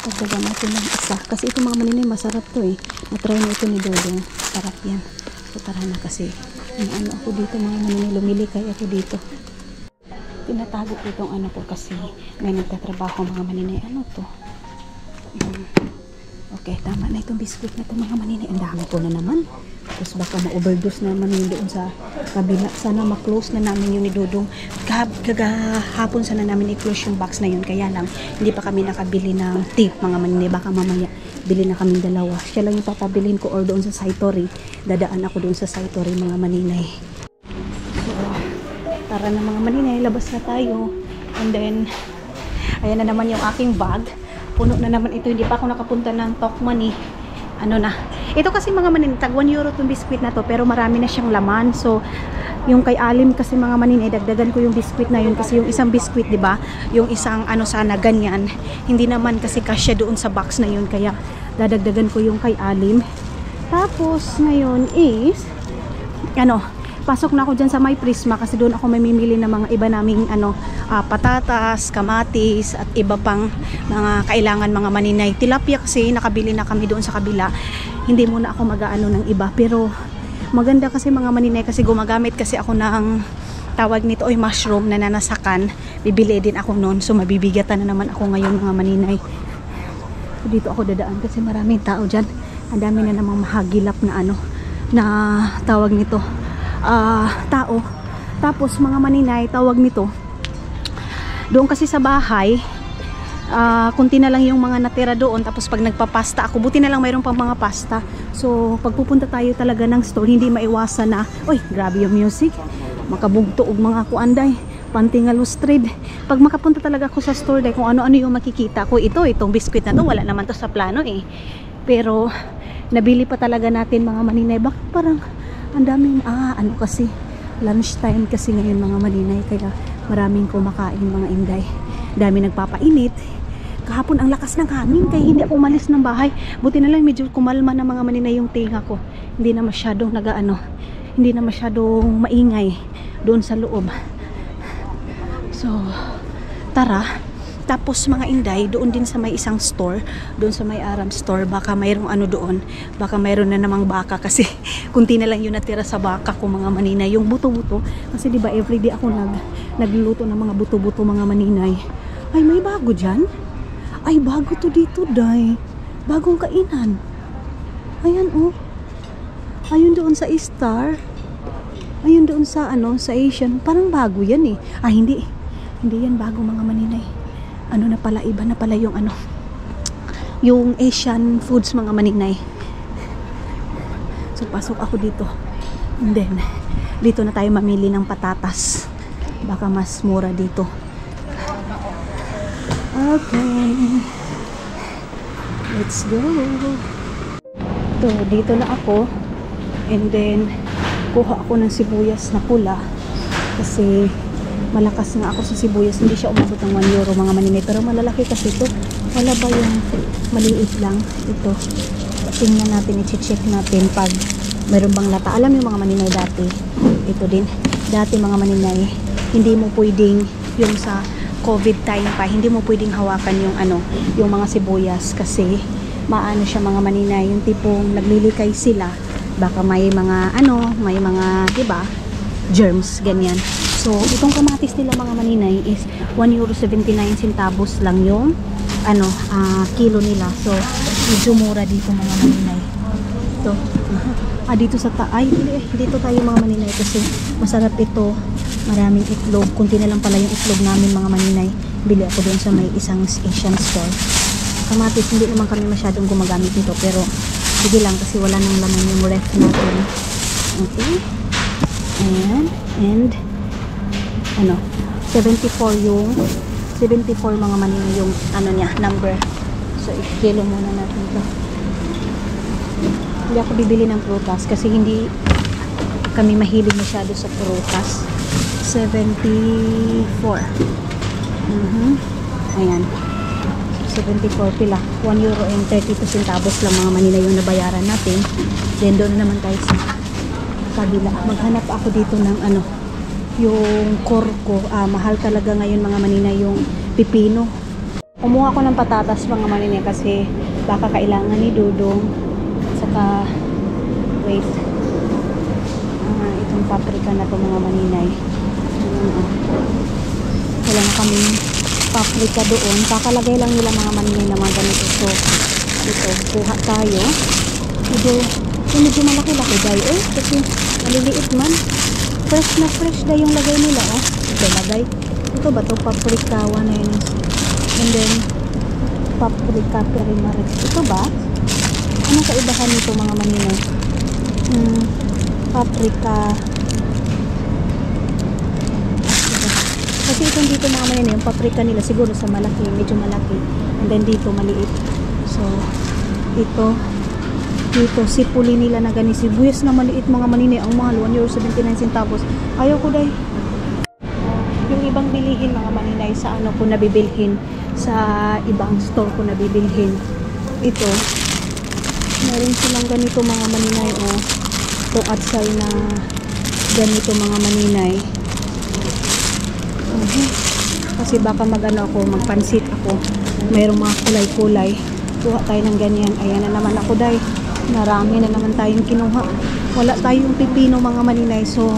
Speaker 1: dagdagan natin ng isa. Kasi ito mga maninay, masarap to Matry na ito ni Dodong. Sarap yan. So, tara na kasi. Ako dito mga maninay. Lumili kaya ako dito. Tinatago ko itong ko kasi may nagtatrabaho mga maninay. Ano to? Okay, tama na itong biskuit na ito mga maninay. Ang dami ko na naman. Tapos baka ma-overdose na naman yun doon sa kabila. Sana ma-close na namin yun ni Dudong. Kagahapon sana namin i-close yung box na yun. Kaya lang, hindi pa kami nakabili ng tape mga maninay. Baka mamaya bili na kami dalawa. Siya lang yung papabilin ko or doon sa Saitory. Dadaan ako doon sa Saitory mga maninay. So, tara na mga maninay. Labas na tayo. And then, ayan na naman yung aking bag. Puno na naman ito. Hindi pa ako nakapunta ng Tokman eh. Ano na. Ito kasi mga maninay, tag 1 euro itong biskuit na to. Pero marami na siyang laman. So, yung kay Alim kasi mga maninay, dagdagan ko yung biskuit na yun. Kasi yung isang biskuit, di ba? Yung isang ano sana, ganyan. Hindi naman kasi kasya doon sa box na yun. Kaya, dadagdagan ko yung kay Alim. Tapos, ngayon is, ano, pasok na ako dyan sa My Prisma kasi doon ako mamimili ng mga iba naming ano, patatas, kamatis at iba pang mga kailangan mga maninay. Tilapia kasi nakabili na kami doon sa kabila. Hindi muna ako mag-aano ng iba pero maganda kasi mga maninay kasi gumagamit kasi ako ng tawag nito ay mushroom na nanasakan. Bibili din ako noon so mabibigatan na naman ako ngayon mga maninay. So, dito ako dadaan kasi maraming tao dyan. Ang dami na namang mahagilap na ano na tawag nito tao. Tapos mga maninay, tawag nito doon kasi sa bahay kunti na lang yung mga natira doon. Tapos pag nagpapasta ako, buti na lang mayroon pang mga pasta. So pag pupunta tayo talaga ng store, hindi maiwasan na uy, grabe yung music, makabugto og mga kuanday pantingalustrid. Pag makapunta talaga ako sa store day, kung ano-ano yung makikita ko. Itong biskuit na to, wala naman to sa plano eh. Pero nabili pa talaga natin mga maninay. Bakit parang ang daming, ano kasi, lunch time kasi ngayon mga maninay. Kaya maraming kumakain mga inday. Dami nagpapainit. Kahapon ang lakas ng hangin kaya hindi ako umalis ng bahay. Buti na lang medyo kumalma na mga maninay yung tinga ko. Hindi na masyadong hindi na masyadong maingay doon sa loob. So, tara. Tapos mga inday, doon din sa may isang store, doon sa may Aram store, baka mayroong ano doon, baka mayroon na namang baka kasi kunti na lang yung natira sa baka ko mga maninay, yung buto-buto. Kasi diba everyday ako nagluluto ng mga buto-buto mga maninay. Ay, may bago dyan? Ay, bago to dito, day. Bagong kainan. Ayan, oh. Ayun doon sa Star. Ayun doon sa, sa Asian. Parang bago yan eh. Ah, hindi. Hindi yan bago mga maninay. Ano na pala, iba na pala yung yung Asian foods mga maninay. So pasok ako dito and then dito na tayo mamili ng patatas, baka mas mura dito. Okay, let's go. So dito na ako and then kuha ako ng sibuyas na pula kasi malakas nga ako sa sibuyas. Hindi siya umabot ng 1 euro mga maninay. Pero malalaki kasi ito. Wala ba yung maliit lang? Ito. Tingnan natin, i-check natin pag mayroon bang lata. Alam yung mga maninay dati. Ito din. Dati mga maninay, hindi mo pwedeng yung sa COVID time pa, hindi mo pwedeng hawakan yung mga sibuyas kasi maano siya mga maninay. Yung tipong naglilikay sila. Baka may mga may mga, diba, germs, ganyan. So, itong kamatis nila mga maninay is 1.79 euro lang yung kilo nila. So, medyo mura dito mga maninay. Ito. Dito sa dito tayo mga maninay kasi masarap ito. Maraming itlog. Kunti na lang pala yung itlog namin mga maninay. Bili ako doon sa may isang Asian store. Kamatis, hindi naman kami masyadong gumagamit nito. Pero, sige lang kasi wala nang laman yung ref natin. Okay. Ayan. And 74 mga maninay yung number. So i-kilo muna natin ito. Hindi ako bibili ng prutas kasi hindi kami mahilig masyado sa prutas. 74. Ayan. 74 pila. 1 euro and 32 centavos lang mga maninay yung nabayaran natin. Then doon naman tayo sa kabila. Maghanap ako dito ng yung korko. Mahal talaga ngayon mga maninay yung pipino. Kumuha ko ng patatas mga maninay kasi baka kailangan ni Dudong. Saka wait, itong paprika na to mga maninay. Wala na kami paprika doon. Kakalagay lang nila mga maninay na mga ganito. So, ito, kuha tayo. Medyo malaki-laki dahil kasi maliliit man. Fresh na fresh dahil yung lagay nila. Ito lagay. Ito ba ito? Paprika 1 and then paprika perimarex. Ito ba? Anong kaibahan nito mga maninay? Paprika. Kasi itong dito mga maninay, yung paprika nila siguro sa malaki, medyo malaki. And then dito maliit. So, ito dito, sipuli nila na gani. Sibuyas na maliit mga maninay. Ang mahal, €1.79. Ayaw ko dahil. Yung ibang bilihin mga maninay sa ano ko nabibilhin. Sa ibang store ko nabibilhin. Ito, meron silang ganito mga maninay. Itong atsay na ganito mga maninay. Kasi baka magano ako, magpansit ako. Mayroong mga kulay-kulay. Kuha tayo ng ganyan. Ayan na naman ako dahil. Marami na naman tayong kinuha. Wala tayong pipino mga maninay. So,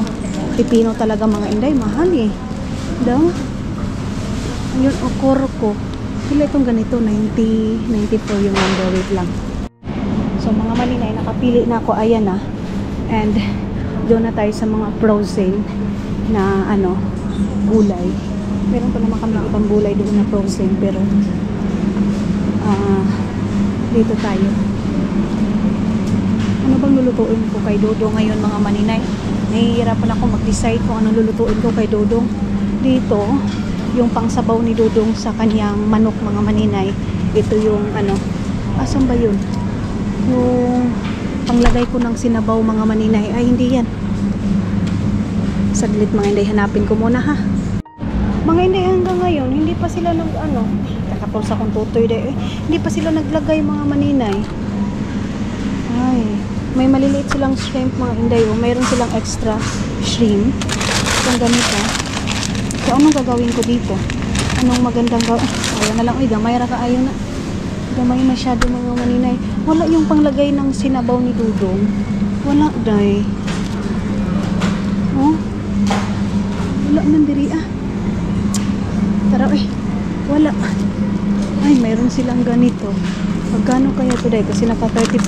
Speaker 1: pipino talaga mga inday. Mahal daw. Ayun, korko. Sila itong ganito. 94 yung number. Wait lang. So, mga maninay, nakapili na ako. Ayan na. And, doon na tayo sa mga frozen na gulay. Meron pa naman kami ibang gulay doon na frozen. Pero, dito tayo. Ano bang lulutuin ko kay Dodong ngayon mga maninay? Nahihirapan ako mag-decide kung anong lulutuin ko kay Dodong. Dito, yung pangsabaw ni Dodong sa kanyang manok mga maninay. Ito yung asan ba yun? Yung panglagay ko ng sinabaw mga maninay. Ay, hindi yan. Saglit mga inday, hanapin ko muna ha. Mga inday, hanggang ngayon, hindi pa sila kakapos akong tutoy dahil hindi pa sila naglagay mga maninay. Ay, may maliliit silang shrimp mga inday. Mayroon silang extra shrimp. Itong ganito. So, anong gagawin ko dito? Anong magandang gawin? Ayaw na lang. Uy, gamay ra ka. Ayaw na. Gamay masyado mga maninay. Wala yung panglagay ng sinabaw ni Dudong. Wala, day. Wala man diri Tara, wala. Ay, mayroon silang ganito. Magkano kaya ito day? Kasi naka 30%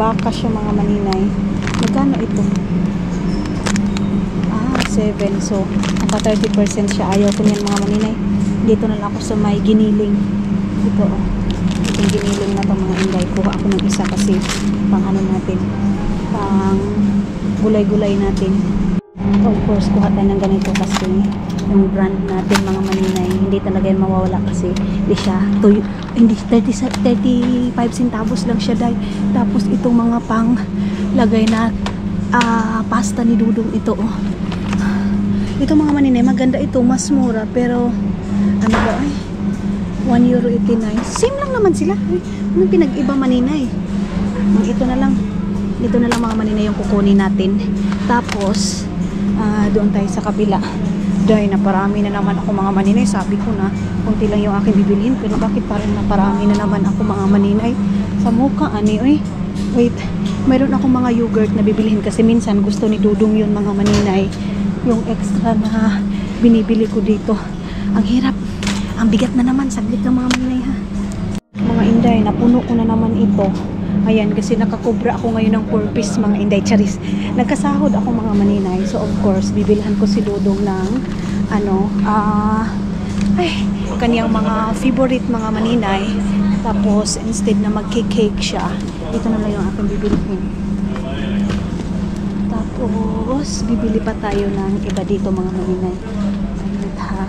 Speaker 1: baka siya mga maninay. Magkano ito? 7. So, naka 30% siya. Ayaw ko niyan mga maninay. Dito na lang ako sa may giniling. Ito itong giniling na ito mga inday. Kuha ako ng isa kasi pang natin. Pang gulay-gulay natin. Of course, kuha tayo ng ganito kasi yung brand natin mga maninay, hindi talaga yan mawawala kasi hindi siya, hindi 35 centavos lang siya dahil. Tapos itong mga pang lagay na pasta ni Dudong ito ito mga maninay, maganda ito, mas mura pero ano ba ay €1.89. Same lang naman sila. Anong pinag-iba maninay? Ito na lang mga maninay yung kukunin natin. Tapos doon tayo sa kabila. Dahil naparami na naman ako mga maninay. Sabi ko na kunti lang yung aking bibilhin. Pero bakit parang naparami na naman ako mga maninay? Sa mukha wait, mayroon ako mga yogurt na bibilhin kasi minsan gusto ni Dudong yun mga maninay. Yung extra na binibili ko dito. Ang hirap. Ang bigat na naman. Saglit lang mga maninay ha. Mga inday, napuno ko na naman ito. Ayan, kasi nakakubra ako ngayon ng 4 piece mga inday. Charis. Nagkasahod ako mga maninay. So of course, bibilhan ko si Dudong ng kaniyang mga favorite mga maninay. Tapos instead na magki-cake siya, ito na lang yung aking bibilhin. Tapos bibili pa tayo ng iba dito mga maninay. Ayun ha.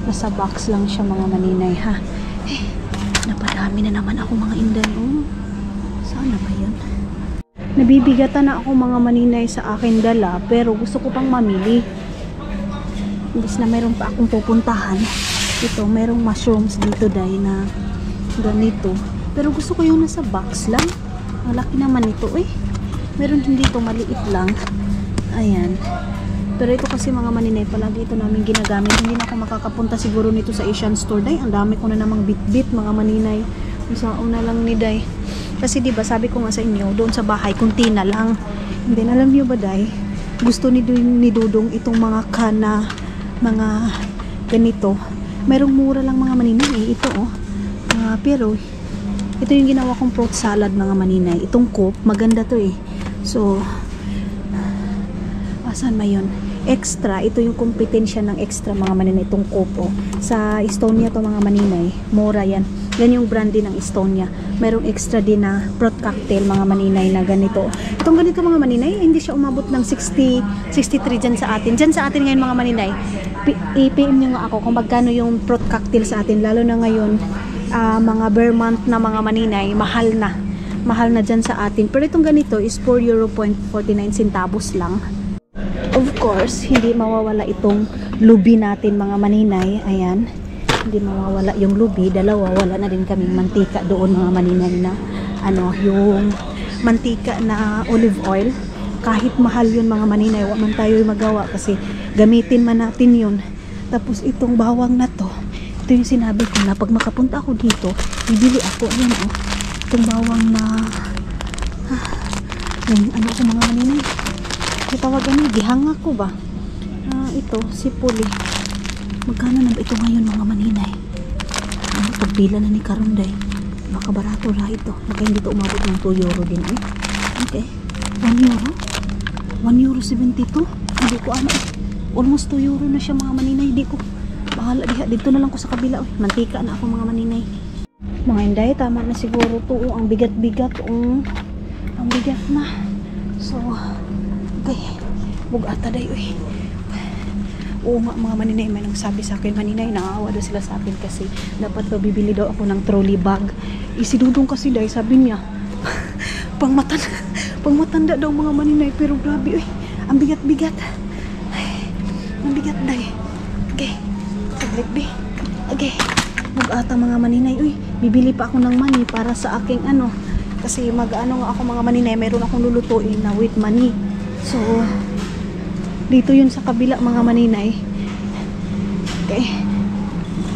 Speaker 1: Nasa box lang siya mga maninay ha. Napadami na naman ako mga inday. Saan na ba yun? Nabibigatan na ako mga maninay sa akin dala. Pero gusto ko pang mamili. Imbis na mayroon pa akong pupuntahan. Ito, mayroong mushrooms dito dahil na ganito. Pero gusto ko yung nasa box lang. Malaki naman ito Meron din dito maliit lang. Ayan. Pero ito kasi mga maninay, palagi ito namin ginagamit. Hindi na ako makakapunta siguro nito sa Asian store. Day, ang dami ko na namang bit-bit mga maninay. Isa una lang ni Day. Kasi diba sabi ko nga sa inyo, doon sa bahay, kunti na lang. Hindi, alam niyo ba Day? Gusto ni Dudong itong mga kana mga ganito. Merong mura lang mga maninay eh. Ito oh. Pero ito yung ginawa kong fruit salad mga maninay. Itong coop, maganda to eh. So, asan ba yun? Extra, ito yung kompetensya ng extra mga maninay. Itong coop oh. Sa Estonia to mga maninay. Mura yan. Yan yung brand din ng Estonia. Merong extra din na fruit cocktail mga maninay na ganito. Itong ganito mga maninay, hindi siya umabot ng 60, 63 dyan sa atin. Dyan sa atin ngayon mga maninay, i-PM nyo nga ako kung magkano yung fruit cocktail sa atin. Lalo na ngayon, mga Vermont na mga maninay, mahal na. Mahal na dyan sa atin. Pero itong ganito is 4.49 centavos lang. Of course, hindi mawawala itong lubi natin mga maninay. Ayan. Hindi mawawala yung lubi. Dalawa, wala na din kaming mantika doon mga maninay na yung mantika na olive oil. Kahit mahal yun mga maninay, wala man tayo magawa kasi gamitin man natin yun. Tapos itong bawang na to, ito yung sinabi ko na pag makapunta ako dito, bibili ako. Yan oh. Itong bawang na yung ko mga maninay. Itawag gihanga ko ba? Ito, sipuli. Magkano na ba ito ngayon mga maninay? Pagpila na ni Karonday. Baka barato ra ito. Baka hindi ito umabot ng 2 euro din eh. Okay. 1 euro? 1 euro 72? Hindi ko almost 2 euro na siya mga maninay. Hindi ko. Bahala diha. Dito na lang ko sa kabila. Mantika na ako mga maninay. Mga inday, tama na siguro to. Ang bigat-bigat. Ang bigat na. So, okay. Bugata day. Oo nga mga maninay, may nang sabi sa akin, maninay, naawa daw sila sa akin kasi dapat daw bibili daw ako ng trolley bag. Isidudong kasi dahil sabi niya, pangmatanda daw mga maninay, pero grabe, ang bigat-bigat. Ang bigat dahil. Okay, saglit be. Okay, bugata mga maninay, bibili pa ako ng money para sa aking kasi nga ako mga maninay, mayroon akong lulutuin na with money. So, dito yun sa kabila mga maninay. Okay.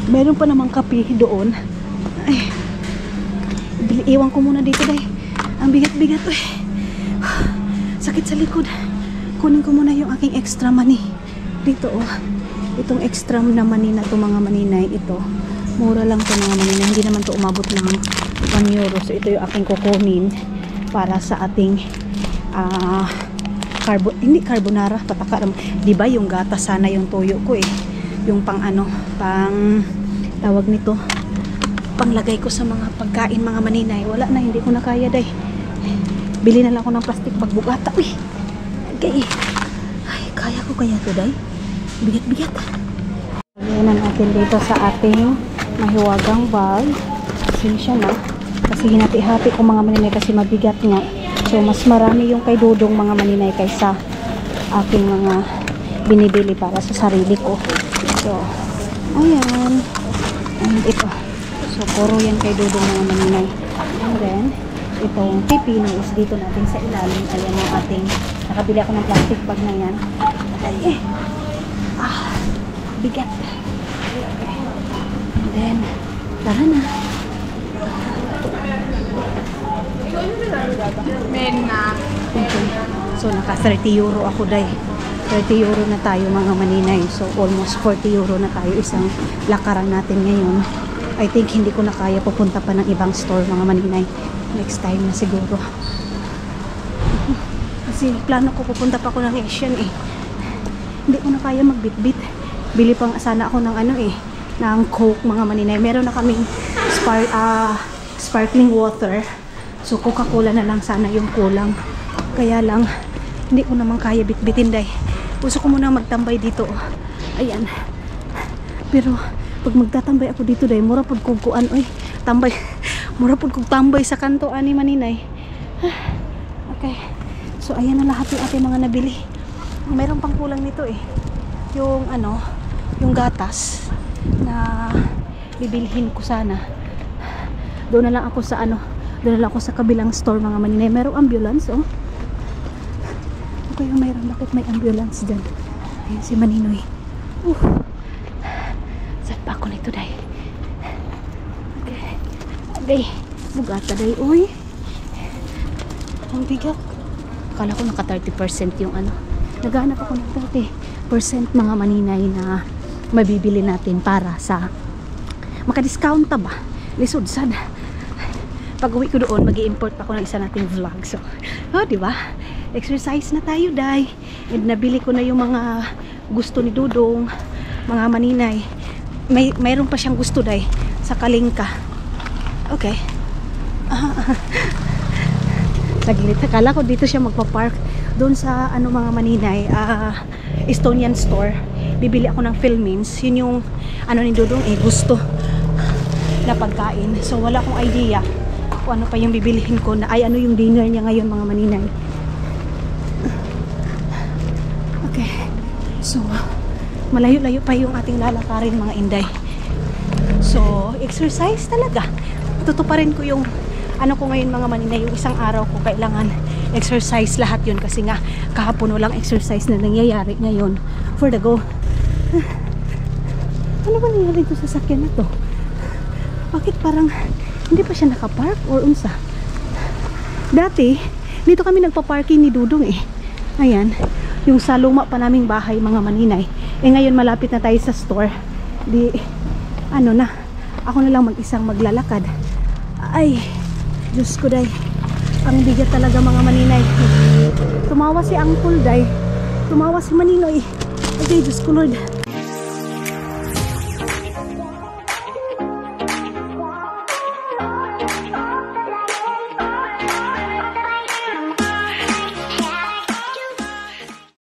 Speaker 1: Meron pa namang kape doon. Ay. Iwan ko muna dito dahil ang bigat-bigat. Sakit sa likod. Kunin ko muna yung aking extra money. Dito Itong extra na money na to mga maninay. Ito. Mura lang to mga maninay. Hindi naman to umabot ng 1 euro. So ito yung aking kukunin para sa ating hindi carbonara, pataka naman. Diba yung gata sana yung toyo ko yung pang tawag nito, panglagay ko sa mga pagkain mga maninay. Wala na, hindi ko na kaya day. Bili na lang ako ng plastic bag bugata. Okay. Ay, kaya ko kaya to day. Bigat-bigat. Lagyan na natin dito sa ating mahiwagang bag. Sinsya na. Kasi hinati-hati ko mga maninay kasi mabigat nga. So, mas marami yung kay Dudong mga maninay kaysa aking mga binibili para sa sarili ko. So, ayan. And ito. So, puro yan kay Dudong mga maninay. And then, itong pipino is dito natin sa ilalim. Ayan ang ating, nakabili ako ng plastic bag na yan. Ay, bigat. And then, tara na. Okay. So naka 30 euro ako day. 30 euro na tayo mga maninay. So almost 40 euro na tayo isang lakaran natin ngayon. I think hindi ko na kaya pupunta pa ng ibang store mga maninay. Next time na siguro. Kasi plano ko pupunta pa ako ng Asian Hindi ko na kaya magbitbit. Bili pang sana ako ng ng Coke mga maninay. Meron na kaming sparkling water. So, Coca-Cola na lang sana yung kulang. Kaya lang, hindi ko naman kaya bitbitin day. Gusto ko muna magtambay dito. Ayan. Pero, pag magtatambay ako dito day, mura pag kukuan. Tambay. Mura pag tambay sa kanto, ani maninay. Okay. So, ayan na lahat yung ating mga nabili. Mayroon pang kulang nito Yung, yung gatas na bibilhin ko sana. Doon na lang ako sa doon na lang ako sa kabilang store mga maninay. Merong ambulance Okay, mayroon. Bakit may ambulance dyan? Ayan si Maninoy. Saan pa ako nito day? Okay. Okay. Bugata day. Ang bigat. Akala ko naka 30% yung Naghanap ako ng mga maninay na mabibili natin para sa makadiscount ta ba? Lisod sad. Pag uwi ko doon, mag-i-import pa ako ng isa nating vlog. So, di ba? Exercise na tayo, day. And nabili ko na yung mga gusto ni Dudong, mga maninay. Mayroon pa siyang gusto, day, sa Kalingka. Okay. Saglit. Akala ko dito siya magpa-park. Doon sa mga maninay, Estonian store. Bibili ako ng Philmins. Yun yung ni Dudong, gusto na pagkain. So, wala akong idea kung ano pa yung bibilihin ko na ano yung dinner niya ngayon, mga maninay. Okay. So, malayo-layo pa yung ating lalakarin, mga inday. So, exercise talaga. Tutuparin ko yung ko ngayon, mga maninay, yung isang araw ko kailangan exercise lahat yun kasi nga kahapon walang exercise na nangyayari ngayon for the go. Ano ba nangyari ito sa sakyan na to? Bakit parang hindi pa siya nakapark or unsa? Dati, dito kami nagpa-parking ni Dudong Ayan, yung sa luma pa naming bahay, mga maninay. Ngayon malapit na tayo sa store. Ako na lang mag-isang maglalakad. Ay, Diyos ko, day. Ang bigat talaga, mga maninay. Tumawa si Uncle, day. Tumawa si Maninoy. Okay, Diyos ko, Lord.